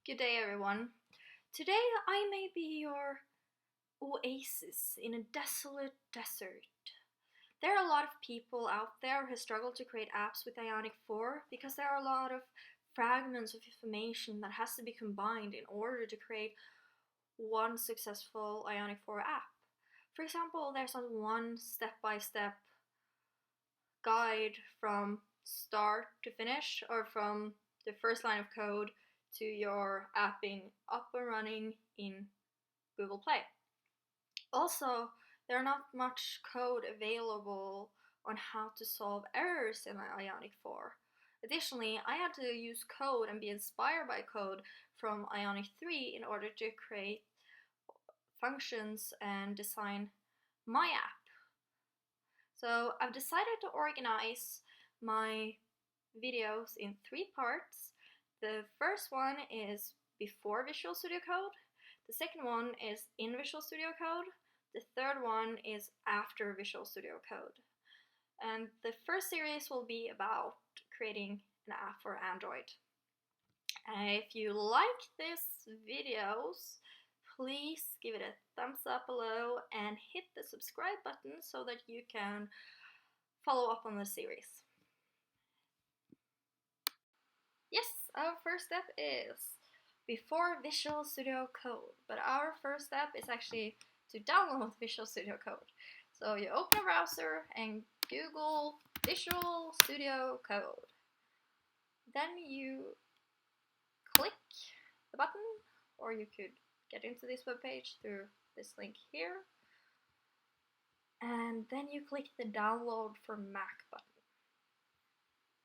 Good day, everyone. Today I may be your oasis in a desolate desert. There are a lot of people out there who struggle to create apps with Ionic 4 because there are a lot of fragments of information that has to be combined in order to create one successful Ionic 4 app. For example, there's not one step-by-step guide from start to finish or from the first line of code to your app being up and running in Google Play. Also, there are not much code available on how to solve errors in Ionic 4. Additionally, I had to use code and be inspired by code from Ionic 3 in order to create functions and design my app. So I've decided to organize my videos in 3 parts. The first one is before Visual Studio Code, the second one is in Visual Studio Code, the third one is after Visual Studio Code. And the first series will be about creating an app for Android. If you like these videos, please give it a thumbs up below and hit the subscribe button so that you can follow up on the series. Yes, our first step is before Visual Studio Code, but our first step is actually to download Visual Studio Code. So you open a browser and Google Visual Studio Code. Then you click the button, or you could get into this webpage through this link here. And then you click the download for Mac button.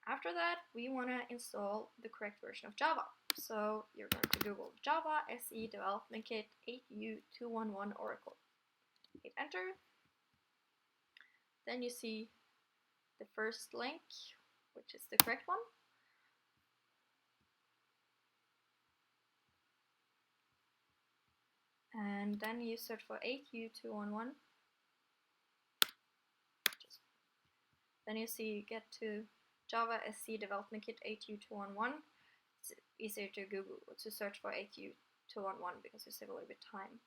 After that, we want to install the correct version of Java. So you're going to Google Java SE Development Kit 8U211 Oracle. Hit enter. Then you see the first link, which is the correct one. And then you search for 8U211. Then you see get to Java SC Development Kit 8U211. It's easier to search for 8U211 because you save a little bit of time.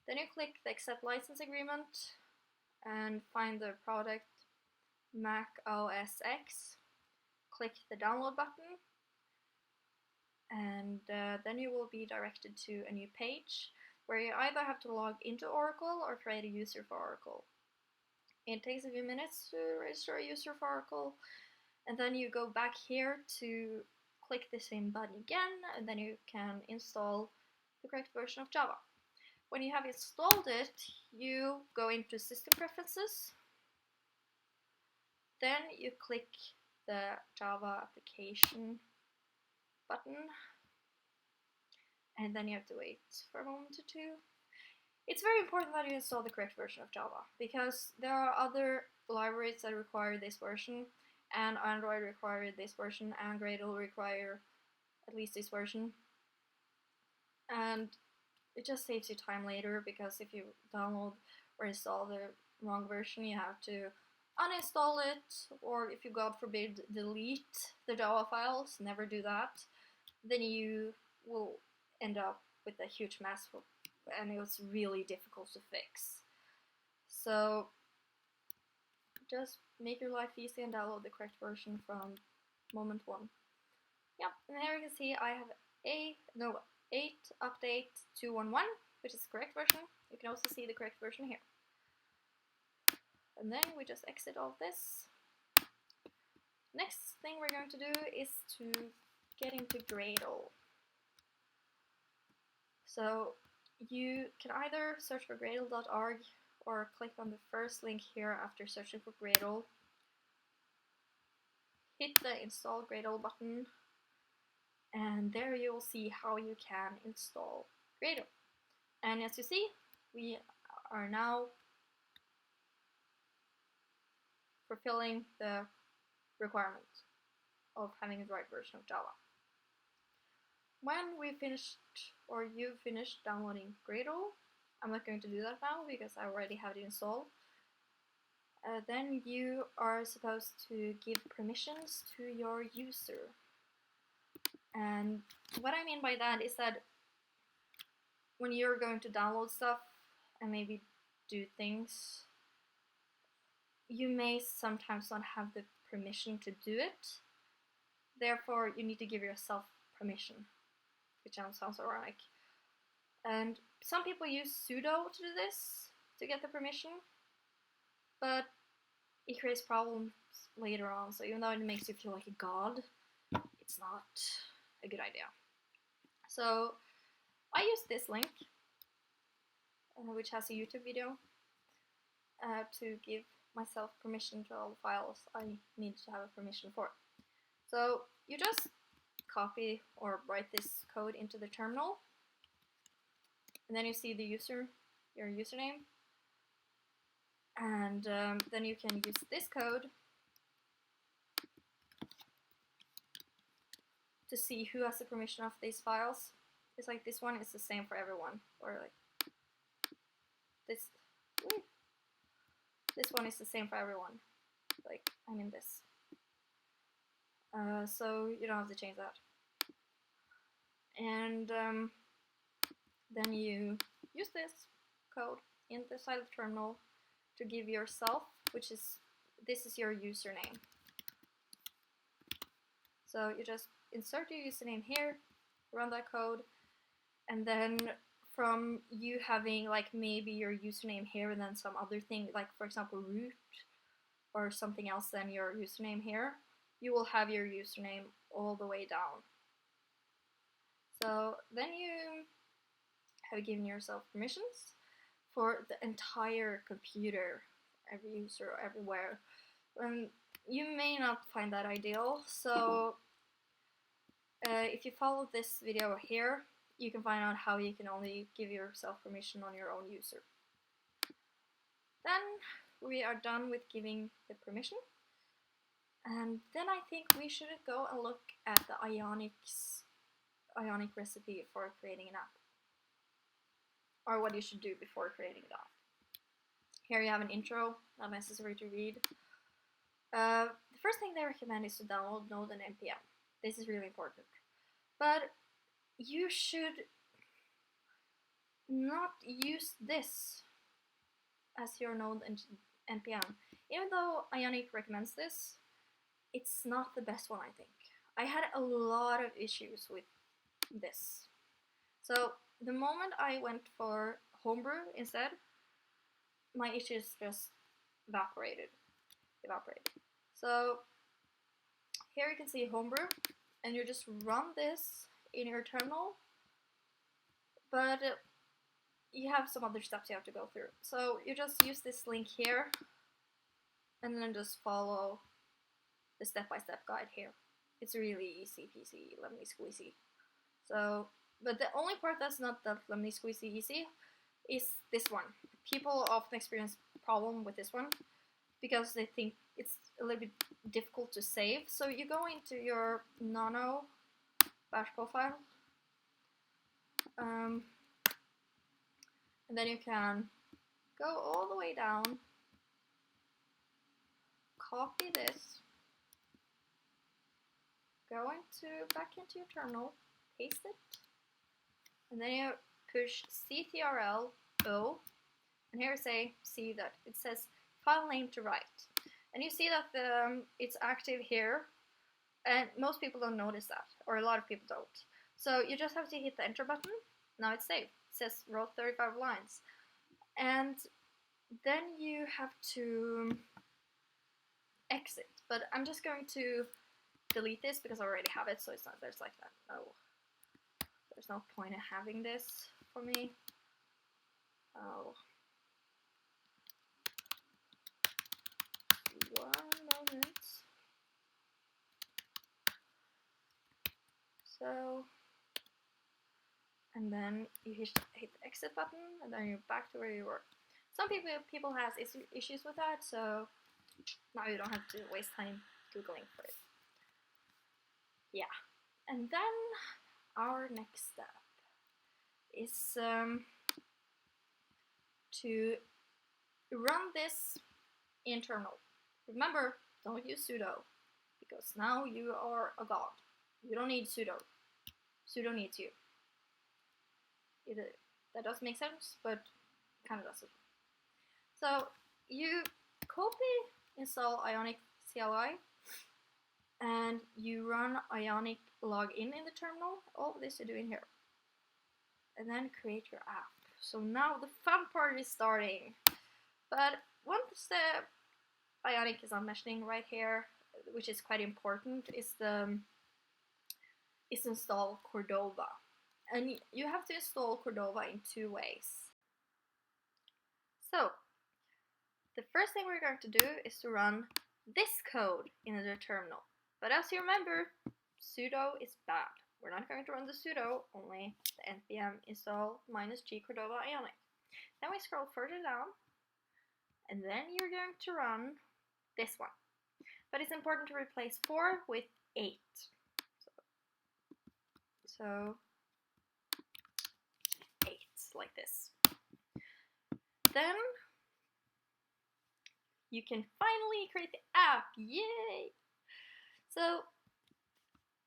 Then you click the Accept License Agreement and find the product Mac OS X. Click the download button, and then you will be directed to a new page where you either have to log into Oracle or create a user for Oracle. It takes a few minutes to register a user for Oracle, and then you go back here to click the same button again, and then you can install the correct version of Java. When you have installed it, you go into System Preferences, then you click the Java Application button, and then you have to wait for a moment or two. It's very important that you install the correct version of Java, because there are other libraries that require this version, and Android requires this version, and Gradle will require at least this version. And it just saves you time later, because if you download or install the wrong version, you have to uninstall it, or if you, God forbid, delete the Java files, never do that, then you will end up with a huge mess, and it was really difficult to fix. So just make your life easy and download the correct version from moment one. Yep, and here you can see I have 8 update 211, which is the correct version. You can also see the correct version here. And then we just exit all this. Next thing we're going to do is to get into Gradle. So you can either search for gradle.org or click on the first link here after searching for Gradle. Hit the Install Gradle button, and there you will see how you can install Gradle. And as you see, we are now fulfilling the requirement of having the right version of Java. When we finished, or you've finished downloading Gradle, I'm not going to do that now because I already have it installed. Then you are supposed to give permissions to your user. And what I mean by that is that when you're going to download stuff and maybe do things, you may sometimes not have the permission to do it. Therefore, you need to give yourself permission, which sounds ironic. And some people use sudo to do this, to get the permission, but it creates problems later on. So even though it makes you feel like a god, it's not a good idea. So I use this link, which has a YouTube video, to give myself permission to all the files I need to have a permission for. So you just copy or write this code into the terminal, and then you see your username, and then you can use this code to see who has the permission of these files. It's like this one is the same for everyone, or like this. Ooh, this one is the same for everyone. Like I mean this. So you don't have to change that. And then you use this code inside the terminal to give yourself, this is your username. So you just insert your username here, run that code, and then from you having like maybe your username here and then some other thing, like for example root or something else than your username here, you will have your username all the way down. So then you have given yourself permissions for the entire computer, every user, everywhere. And you may not find that ideal, so if you follow this video here, you can find out how you can only give yourself permission on your own user. Then we are done with giving the permission, and then I think we should go and look at the Ionic recipe for creating an app, or what you should do before creating an app. Here you have an intro, not necessary to read. The first thing they recommend is to download Node and npm. This is really important. But you should not use this as your Node and npm. Even though Ionic recommends this, it's not the best one, I think. I had a lot of issues with this. So the moment I went for Homebrew instead, my issues just evaporated. So here you can see Homebrew, and you just run this in your terminal, but you have some other steps you have to go through. So you just use this link here, and then just follow the step-by-step guide here. It's really easy peasy, lemony squeezy. So, but the only part that's not that lemony squeezy easy is this one. People often experience problem with this one because they think it's a little bit difficult to save. So you go into your nano bash profile, and then you can go all the way down, copy this, go back into your terminal, paste it, and then you push ctrl O, and here see that it says file name to write, and you see that it's active here, and most people don't notice that, or a lot of people don't. So you just have to hit the enter button. Now it's saved. It says wrote 35 lines, and then you have to exit. But I'm just going to delete this because I already have it, so it's not there's no point in having this for me. Oh. 1 moment. So, and then you hit the exit button, and then you're back to where you were. Some people has issues with that, so now you don't have to waste time googling for it. Yeah, and then our next step is to run this internal. Remember, don't use sudo, because now you are a god. You don't need sudo. sudo needs you. That does make sense, but kind of doesn't. So you copy install Ionic CLI, and you run Ionic login in the terminal. All of this you do in here, and then create your app. So now the fun part is starting. But one step Ionic is not mentioning right here, which is quite important, is install Cordova. And you have to install Cordova in 2 ways. So the first thing we're going to do is to run this code in the terminal. But as you remember, sudo is bad. We're not going to run the sudo, only the npm install -g Cordova Ionic. Then we scroll further down, and then you're going to run this one. But it's important to replace 4 with 8. So 8, like this. Then you can finally create the app. Yay! So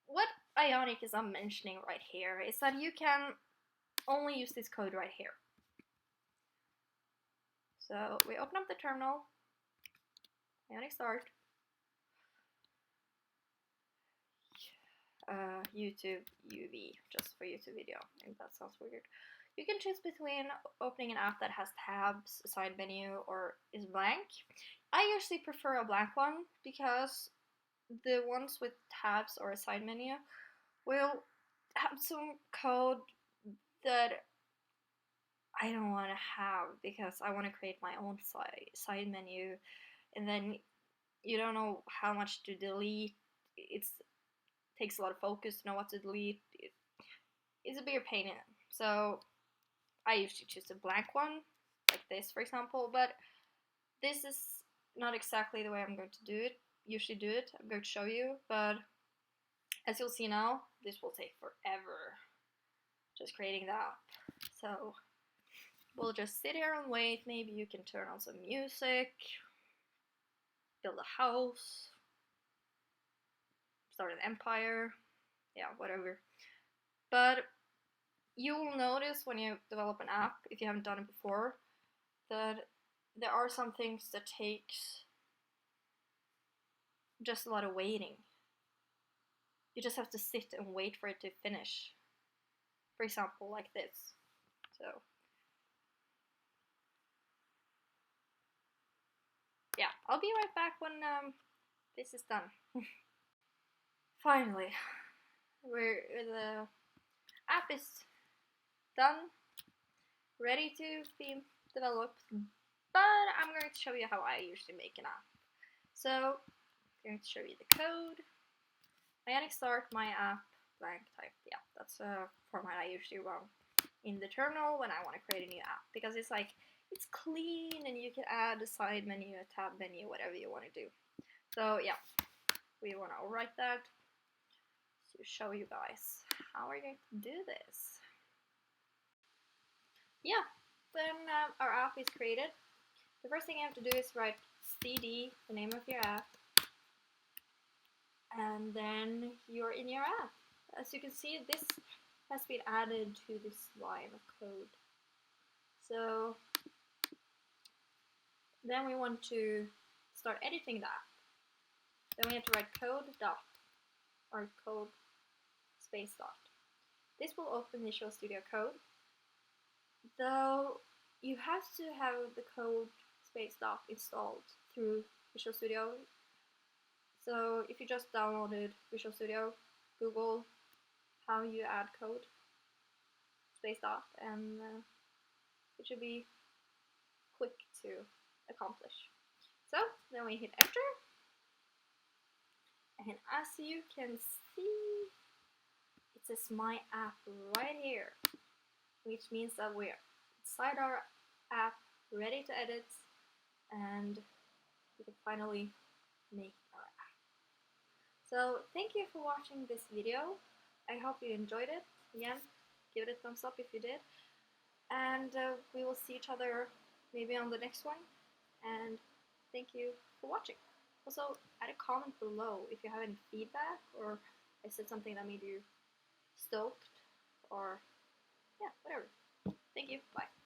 what Ionic is not mentioning right here is that you can only use this code right here. So we open up the terminal, Ionic start, YouTube UV, just for YouTube video. I think that sounds weird. You can choose between opening an app that has tabs, a side menu, or is blank. I usually prefer a blank one because the ones with tabs or a side menu will have some code that I don't want to have because I want to create my own side menu, and then you don't know how much to delete. It takes a lot of focus to know what to delete. It's a bigger pain in it. So I usually choose a blank one, like this for example, but this is not exactly the way I'm going to do it. I'm going to show you, but as you'll see now, this will take forever, just creating the app. So we'll just sit here and wait. Maybe you can turn on some music, build a house, start an empire, yeah, whatever. But you will notice when you develop an app, if you haven't done it before, that there are some things that takes just a lot of waiting. You just have to sit and wait for it to finish. For example, like this. So yeah, I'll be right back when this is done. Finally, the app is done, ready to be developed, but I'm going to show you how I usually make an app. So I'm going to show you the code. Ionic start my app blank type. Yeah, that's a format I usually run in the terminal when I want to create a new app, because it's like, it's clean and you can add a side menu, a tab menu, whatever you want to do. So yeah, we want to write that to show you guys how we're going to do this. Yeah, when our app is created, the first thing you have to do is write cd, the name of your app, and then you're in your app. As you can see, this has been added to this line of code. So then we want to start editing the app. Then we have to write code dot, or code space dot. This will open Visual Studio Code, though you have to have the code space dot installed through Visual Studio. So if you just downloaded Visual Studio, Google how you add code space dot, and it should be quick to accomplish. So then we hit enter, and as you can see, it says my app right here, which means that we're inside our app, ready to edit, and we can finally make our app. So thank you for watching this video. I hope you enjoyed it. Again, give it a thumbs up if you did, and we will see each other maybe on the next one, and thank you for watching. Also, add a comment below if you have any feedback or I said something that made you stoked or yeah, whatever. Thank you. Bye.